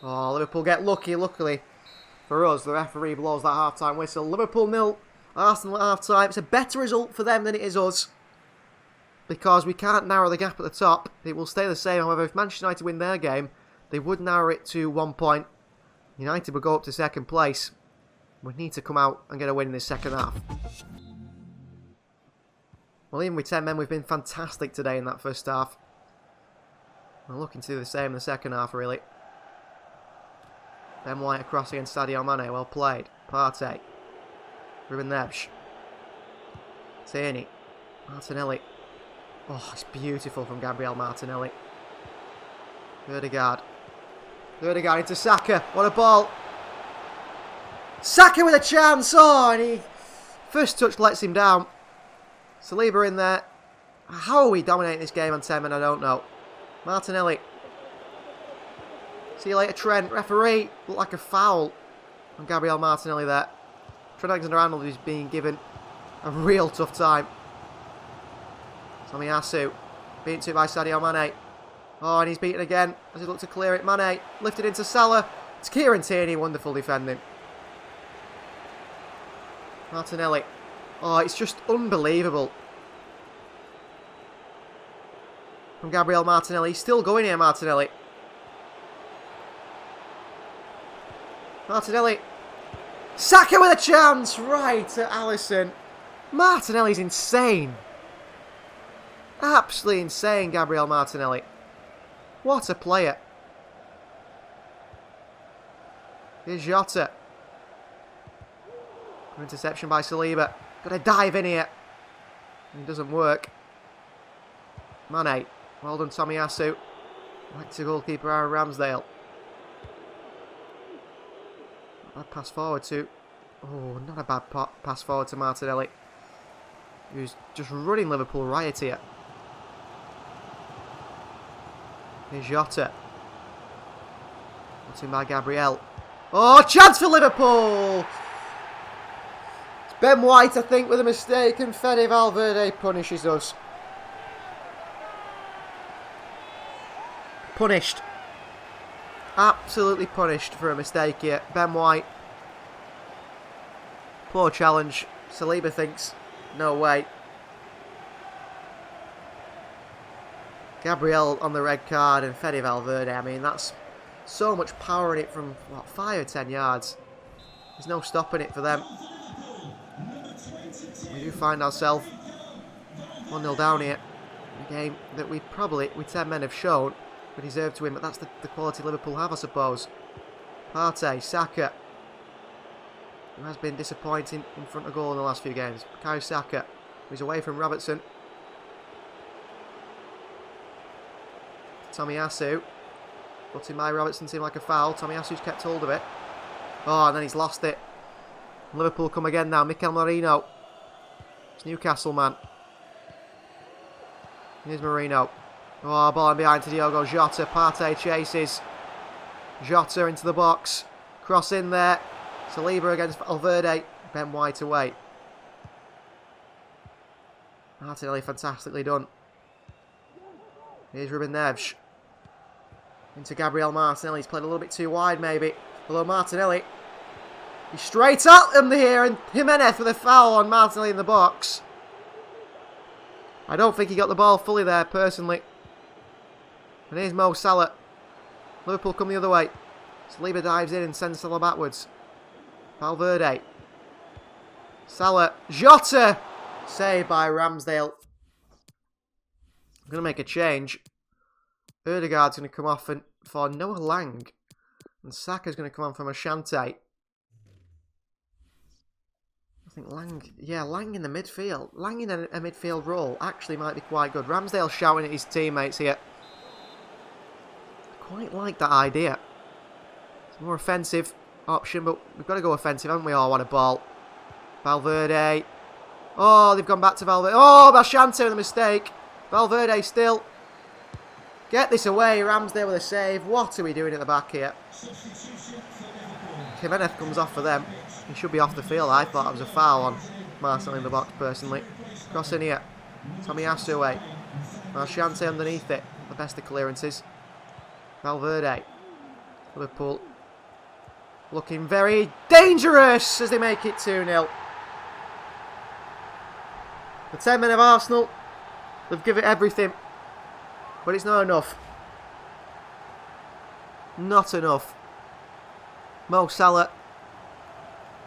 Oh, Liverpool get lucky. Luckily for us, the referee blows that half-time whistle. Liverpool 0, Arsenal at half-time. It's a better result for them than it is us, because we can't narrow the gap at the top. It will stay the same. However, if Manchester United win their game, they would narrow it to 1 point. United would go up to second place. We need to come out and get a win in this second half. Well, even with 10 men, we've been fantastic today in that first half. We're looking to do the same in the second half, really. Ben White across against Sadio Mane. Well played. Partey. Ruben Neves. Tierney. Martinelli. Oh, it's beautiful from Gabriel Martinelli. Ødegaard. Ødegaard into Saka. What a ball. Saka with a chance. Oh, and he... First touch lets him down. Saliba in there. How are we dominating this game on 10 men? I don't know. Martinelli. See you later, Trent. Referee. Looked like a foul on Gabriel Martinelli there. Trent Alexander-Arnold is being given a real tough time. Tomiyasu beaten to by Sadio Mane. Oh, and he's beaten again as he looked to clear it. Mane lifted into Salah. It's Kieran Tierney, wonderful defending. Martinelli. Oh, it's just unbelievable. From Gabriel Martinelli. He's still going here, Martinelli. Martinelli. Saka with a chance! Right to Alisson. Martinelli's insane. Absolutely insane, Gabriel Martinelli. What a player. Here's Jota. Interception by Saliba. Got to dive in here. It doesn't work. Mane. Well done, Tomiyasu. Back to goalkeeper Aaron Ramsdale. Bad pass forward to... Oh, not a bad pass forward to Martinelli. Who's just running Liverpool riot here. Here's Jota. Put in by Gabriel. Oh, chance for Liverpool! It's Ben White, I think, with a mistake, and Fede Valverde punishes us. Punished. Absolutely punished for a mistake here. Ben White. Poor challenge. Saliba thinks, no way. Gabriel on the red card and Fede Valverde. I mean, that's so much power in it from, what, 5 or 10 yards. There's no stopping it for them. We do find ourselves 1-0 down here. A game that we probably, with 10 men, have shown we deserve to win, but that's the quality Liverpool have, I suppose. Partey, Saka, who has been disappointing in front of goal in the last few games. Bukayo Saka, who's away from Robertson. Tomiyasu, put in by Robertson, seemed like a foul. Tomiyasu's kept hold of it. Oh, and then he's lost it. Liverpool come again now. Mikel Merino. It's Newcastle, man. Here's Merino. Oh, ball in behind to Diogo Jota. Partey chases. Jota into the box. Cross in there. Saliba against Valverde. Ben White away. Martinelli fantastically done. Here's Ruben Neves. Into Gabriel Martinelli. He's played a little bit too wide, maybe. Although Martinelli, he's straight at them here, and Jimenez with a foul on Martinelli in the box. I don't think he got the ball fully there, personally. And here's Mo Salah. Liverpool come the other way. Saliba dives in and sends Salah backwards. Valverde. Salah. Jota. Saved by Ramsdale. I'm going to make a change. Ødegaard's going to come off for Noah Lang. And Saka's going to come on from Asante. I think Lang in the midfield. Lang in a midfield role actually might be quite good. Ramsdale shouting at his teammates here. Quite like that idea. It's a more offensive option, but we've got to go offensive, haven't we? Oh, what a ball. Valverde. Oh, they've gone back to Valverde. Oh, Asante with a mistake. Valverde still. Get this away. Ramsdale with a save. What are we doing at the back here? Jimenez comes off for them. He should be off the field. I thought it was a foul on Marcel in the box, personally. Cross in here. Tomiyasu away. Asante underneath it. The best of clearances. Valverde. Liverpool looking very dangerous as they make it 2-0. The 10 men of Arsenal, they've given it everything. But it's not enough. Not enough. Mo Salah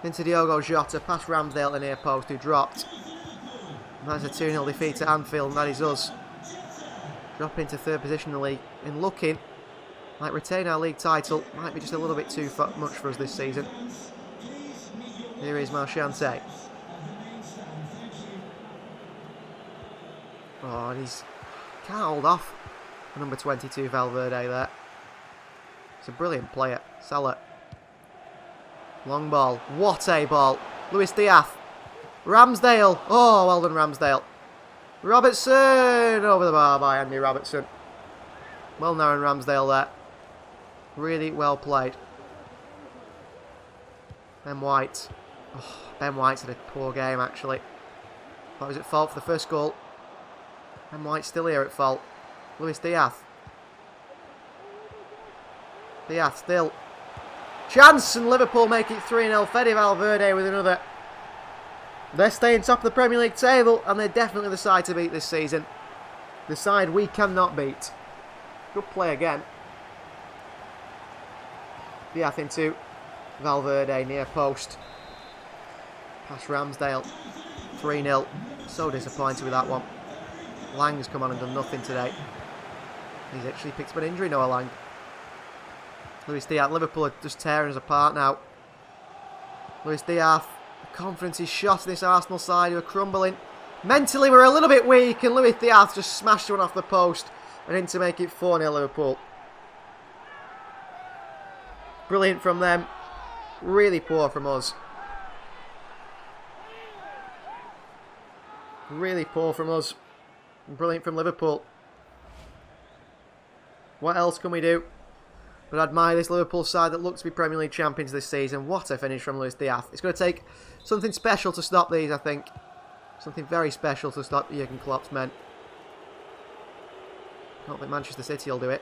into Diogo Jota, past Ramsdale the near post, who dropped. And that's a 2-0 defeat at Anfield, and that is us dropping into third position in the league and looking like retain our league title might be just a little bit too much for us this season. Here is Marchante. Oh, and he's can't hold off number 22 Valverde there. It's a brilliant player. Salah. Long ball. What a ball. Luis Diaz. Ramsdale. Oh, well done, Ramsdale. Robertson. Over the bar by Andy Robertson. Well known, Ramsdale there. Really well played. Ben White. Ben White's had a poor game, actually. That was at fault for the first goal. Ben White's still here at fault. Luis Diaz. Diaz still. Chance, and Liverpool make it 3-0. Fede Valverde with another. They're staying top of the Premier League table, and they're definitely the side to beat this season. The side we cannot beat. Good play again. Diaz into Valverde, near post. Pass Ramsdale. 3-0. So disappointed with that one. Lang's come on and done nothing today. He's actually picked up an injury, Noah Lang. Luis Diaz. Liverpool are just tearing us apart now. Luis Diaz. The confidence is shot in this Arsenal side who are crumbling. Mentally we're a little bit weak, and Luis Diaz just smashed one off the post and in to make it 4-0 Liverpool. Brilliant from them. Really poor from us. Really poor from us. Brilliant from Liverpool. What else can we do but admire this Liverpool side that looks to be Premier League champions this season? What a finish from Luis Diaz. It's going to take something special to stop these, I think. Something very special to stop Jurgen Klopp's men. I don't think Manchester City will do it.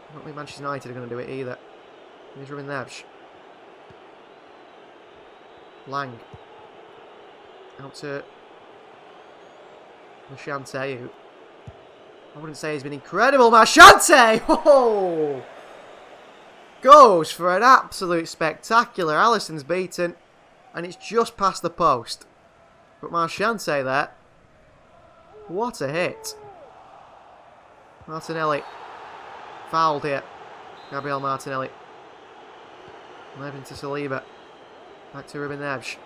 I don't think Manchester United are going to do it either. Here's Ruben Neves. Lang. Out to Mashante, who I wouldn't say he's been incredible. Mashante! Oh! Goes for an absolute spectacular. Alisson's beaten, and it's just past the post. But Marchante there. What a hit. Martinelli. Fouled here. Gabriel Martinelli. Levin to Saliba. Back to Ruben Neves.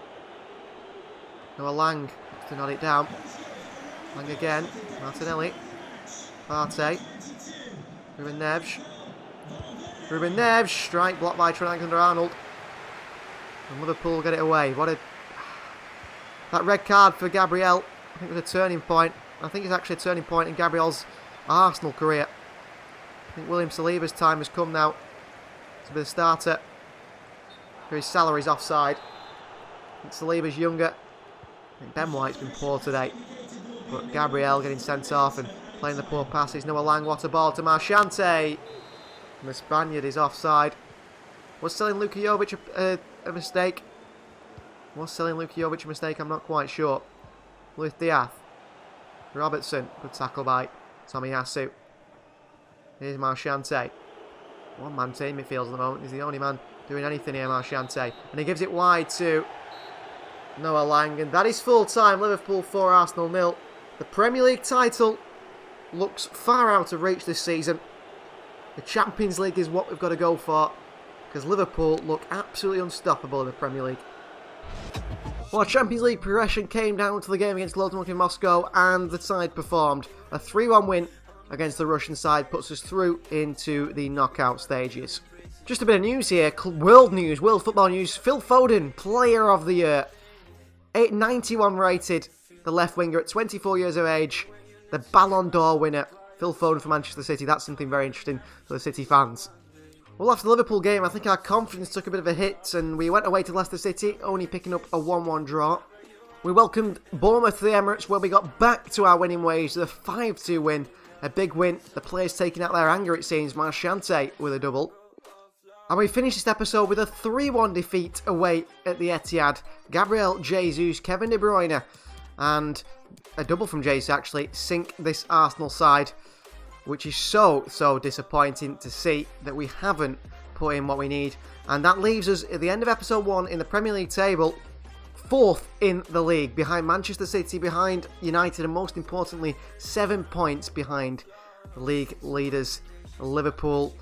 Noah Lang to nod it down. Lang again. Martinelli. Partey. Ruben Neves. Ruben Neves. Strike blocked by Trent Alexander-Arnold. And Liverpool get it away. What a... That red card for Gabriel, I think, was a turning point. I think it's actually a turning point in Gabriel's Arsenal career. I think William Saliba's time has come now to be the starter. His salary's offside. I think Saliba's younger. I think Ben White's been poor today. But Gabriel getting sent off and playing the poor passes. Noah Lang, what a ball to Marchante. And the Spaniard is offside. Was selling Luka Jovic a mistake? Was selling Luka Jovic a mistake? I'm not quite sure. Luis Diaz. Robertson. Good tackle by Tomiyasu. Here's Marchante. One-man team it feels at the moment. He's the only man doing anything here, Marchante. And he gives it wide to Noah Lang. And that is full-time. Liverpool 4, Arsenal 0. The Premier League title looks far out of reach this season. The Champions League is what we've got to go for, because Liverpool look absolutely unstoppable in the Premier League. Well, Champions League progression came down to the game against Lokomotiv in Moscow, and the side performed. A 3-1 win against the Russian side puts us through into the knockout stages. Just a bit of news here, world football news. Phil Foden, Player of the Year. 891 rated, the left winger at 24 years of age. The Ballon d'Or winner, Phil Foden for Manchester City. That's something very interesting for the City fans. Well, after the Liverpool game, I think our confidence took a bit of a hit, and we went away to Leicester City, only picking up a 1-1 draw. We welcomed Bournemouth to the Emirates, where we got back to our winning ways with a 5-2 win. A big win. The players taking out their anger, it seems. Marchante with a double. And we finished this episode with a 3-1 defeat away at the Etihad. Gabriel Jesus, Kevin De Bruyne, and a double from Jesus actually sink this Arsenal side, which is so disappointing to see that we haven't put in what we need. And that leaves us at the end of episode 1 in the Premier League table, 4th in the league, behind Manchester City, behind United, and most importantly, 7 points behind the league leaders, Liverpool.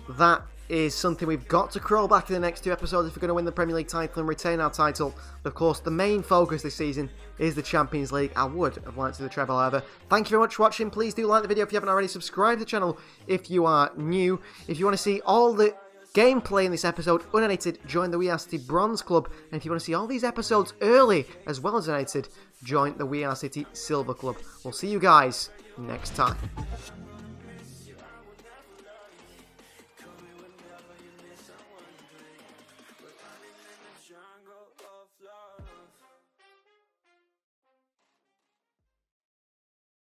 That is something we've got to crawl back in the next 2 episodes if we're going to win the Premier League title and retain our title. But of course, the main focus this season is the Champions League. I would have liked to do the treble, however. Thank you very much for watching. Please do like the video if you haven't already. Subscribe to the channel if you are new. If you want to see all the gameplay in this episode unedited, join the We Are City Bronze Club. And if you want to see all these episodes early as well as unedited, join the We Are City Silver Club. We'll see you guys next time.